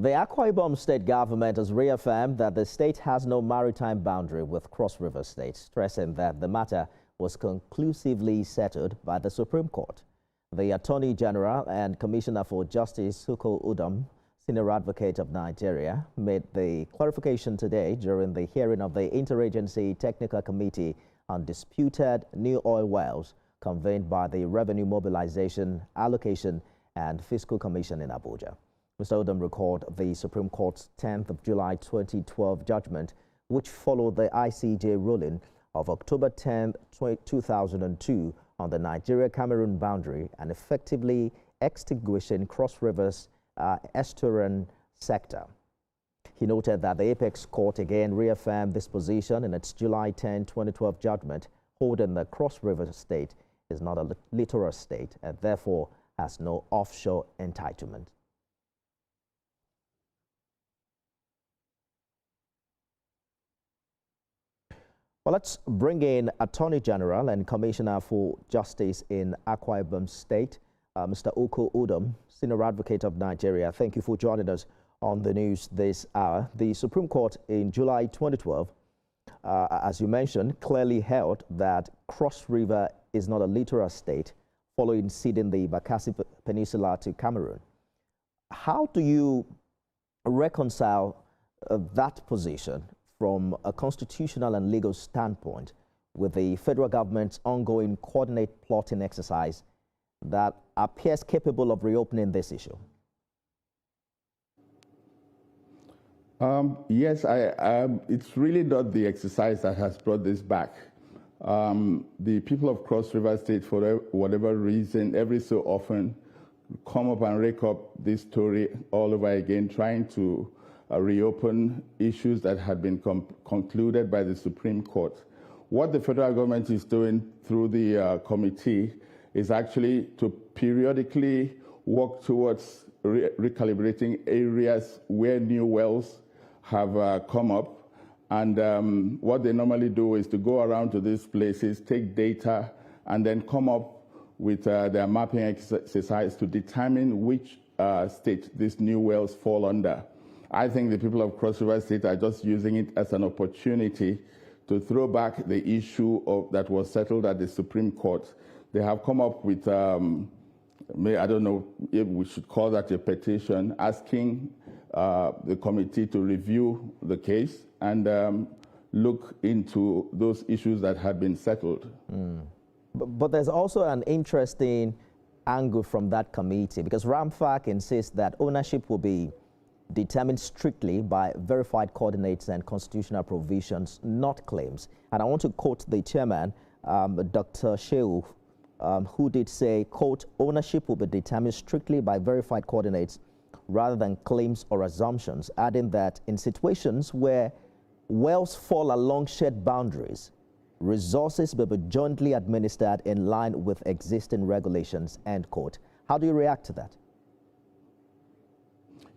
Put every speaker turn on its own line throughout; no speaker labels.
The Akwa Ibom state government has reaffirmed that the state has no maritime boundary with Cross River State, stressing that the matter was conclusively settled by the Supreme Court. The Attorney General and Commissioner for Justice Akwa Ibom, Senior Advocate of Nigeria, made the clarification today during the hearing of the Interagency Technical Committee on Disputed New Oil Wells convened by the Revenue Mobilization, Allocation and Fiscal Commission in Abuja. Mr. Udom recalled the Supreme Court's 10th of July 2012 judgment, which followed the ICJ ruling of October 10, 2002 on the Nigeria-Cameroon boundary and effectively extinguishing Cross River's estuarine sector. He noted that the Apex Court again reaffirmed this position in its July 10, 2012 judgment, holding the Cross River State is not a littoral state and therefore has no offshore entitlement. Well, let's bring in Attorney General and Commissioner for Justice in Akwa Ibom State, Mr. Akwa Ibom, Senior Advocate of Nigeria. Thank you for joining us on the news this hour. The Supreme Court in July 2012, as you mentioned, clearly held that Cross River is not a littoral state following ceding the Bakassi Peninsula to Cameroon. How do you reconcile that position from a constitutional and legal standpoint with the federal government's ongoing coordinate plotting exercise that appears capable of reopening this issue?
Yes, it's really not the exercise that has brought this back. The people of Cross River State, for whatever reason, every so often come up and rake up this story all over again, trying to reopen issues that had been concluded by the Supreme Court. What the federal government is doing through the committee is actually to periodically work towards recalibrating areas where new wells have come up. And what they normally do is to go around to these places, take data, and then come up with their mapping exercise to determine which state these new wells fall under. I think the people of Cross River State are just using it as an opportunity to throw back the issue that was settled at the Supreme Court. They have come up with, I don't know if we should call that a petition, asking the committee to review the case and look into those issues that had been settled.
But there's also an interesting angle from that committee, because RAMFAC insists that ownership will be determined strictly by verified coordinates and constitutional provisions, not claims. And I want to quote the chairman, Dr. Shehu, who did say, quote, ownership will be determined strictly by verified coordinates rather than claims or assumptions, adding that in situations where wells fall along shared boundaries, resources will be jointly administered in line with existing regulations, end quote. How do you react to that?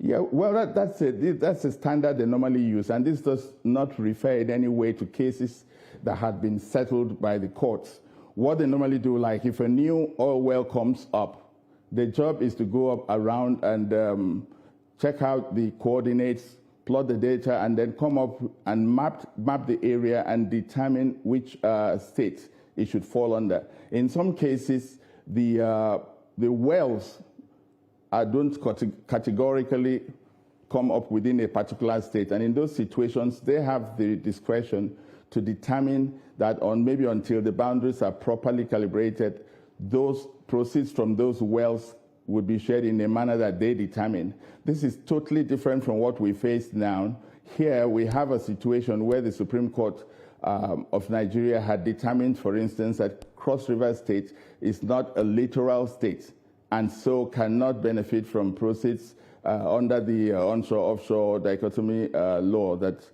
Yeah, well, that's a standard they normally use, and this does not refer in any way to cases that had been settled by the courts. What they normally do, like if a new oil well comes up, the job is to go up around and check out the coordinates, plot the data, and then come up and map the area and determine which state it should fall under. In some cases, the wells don't categorically come up within a particular state. And in those situations, they have the discretion to determine that maybe until the boundaries are properly calibrated, those proceeds from those wells would be shared in a manner that they determine. This is totally different from what we face now. Here we have a situation where the Supreme Court of Nigeria had determined, for instance, that Cross River State is not a littoral state, and so cannot benefit from proceeds under the onshore-offshore dichotomy law that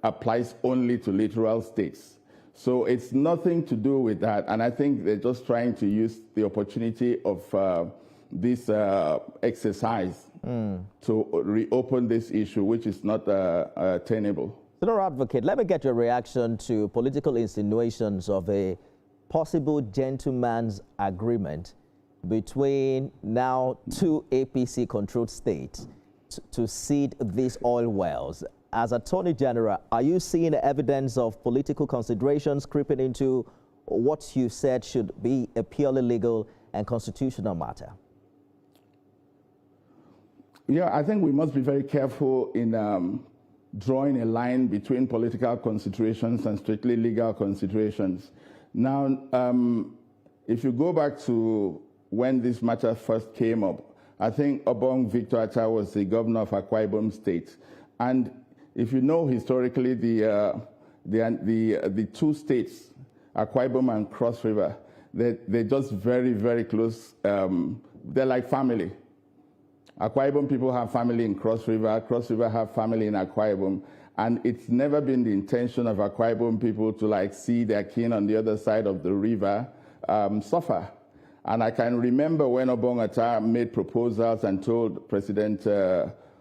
applies only to littoral states. So it's nothing to do with that, and I think they're just trying to use the opportunity of this exercise to reopen this issue, which is not tenable.
Senior Advocate, let me get your reaction to political insinuations of a possible gentleman's agreement between now two APC-controlled states to seed these oil wells. As Attorney General, are you seeing evidence of political considerations creeping into what you said should be a purely legal and constitutional matter?
Yeah, I think we must be very careful in drawing a line between political considerations and strictly legal considerations. Now, if you go back to when this matter first came up, I think Ibom Govt was the governor of Akwa Ibom State. And if you know historically, the two states, Akwa Ibom and Cross River, they're just very, very close. They're like family. Akwa Ibom people have family in Cross River have family in Akwa Ibom. And it's never been the intention of Akwa Ibom people to like see their kin on the other side of the river suffer. And I can remember when Ibom Govt made proposals and told President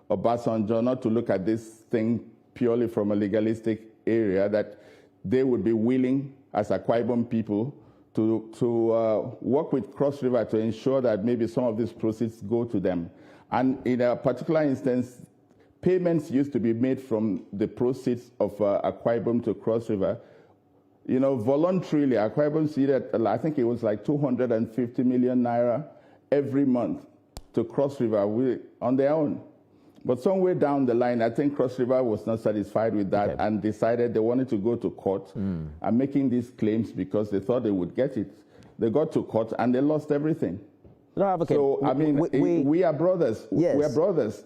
Obasanjo not to look at this thing purely from a legalistic area, that they would be willing as Akwa Ibom people to work with Cross River to ensure that maybe some of these proceeds go to them. And in a particular instance, payments used to be made from the proceeds of Akwa Ibom to Cross River. You know, voluntarily, Akwa Ibom ceded, I think it was like 250 million naira every month to Cross River on their own. But somewhere down the line, I think Cross River was not satisfied with that and decided they wanted to go to court and making these claims because they thought they would get it. They got to court and they lost everything.
No, Advocate,
so, I mean, we are brothers.
Yes.
We are brothers.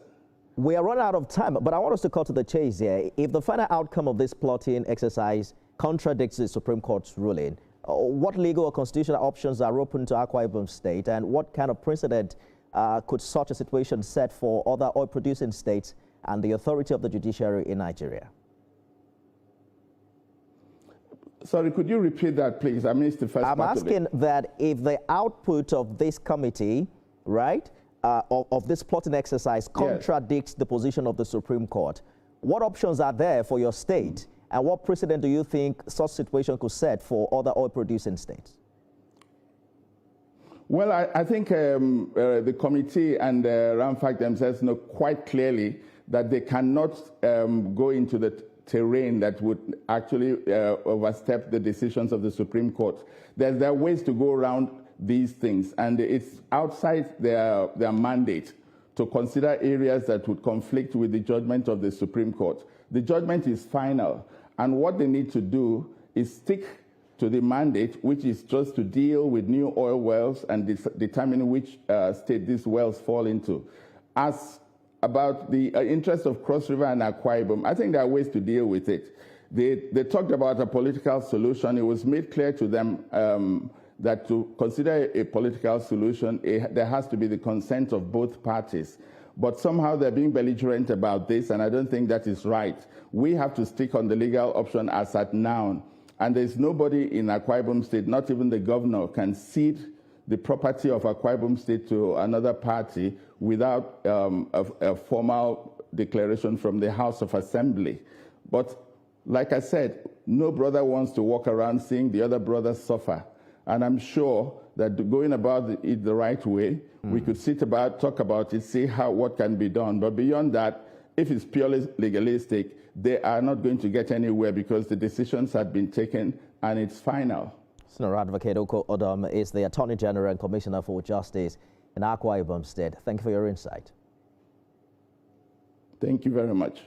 We are running out of time, but I want us to cut to the chase here. If the final outcome of this plotting exercise contradicts the Supreme Court's ruling, what legal or constitutional options are open to Akwa Ibom State, and what kind of precedent could such a situation set for other oil-producing states and the authority of the judiciary in Nigeria?
Sorry, could you repeat that, please? I missed the first part of it.
I'm asking that if the output of this committee, right, of this plotting exercise contradicts the position of the Supreme Court, what options are there for your state, and what precedent do you think such situation could set for other oil-producing states?
Well, I think the committee and RAMFAC themselves know quite clearly that they cannot go into the terrain that would actually overstep the decisions of the Supreme Court. There are ways to go around these things, and it's outside their mandate to consider areas that would conflict with the judgment of the Supreme Court. The judgment is final, and what they need to do is stick to the mandate, which is just to deal with new oil wells and determine which state these wells fall into. As about the interest of Cross River and Akwa Ibom, I think there are ways to deal with it. They talked about a political solution. It was made clear to them that to consider a political solution, there has to be the consent of both parties. But somehow they're being belligerent about this, and I don't think that is right. We have to stick on the legal option as at now. And there's nobody in Akwa Ibom State, not even the governor, can cede the property of Akwa Ibom State to another party without a formal declaration from the House of Assembly. But like I said, no brother wants to walk around seeing the other brothers suffer. And I'm sure that going about it the right way, we could talk about it, see what can be done. But beyond that, if it's purely legalistic, they are not going to get anywhere because the decisions had been taken and it's final.
Senior Advocate Oko Odom is the Attorney General and Commissioner for Justice in Akwa Ibom State. Thank you for your insight.
Thank you very much.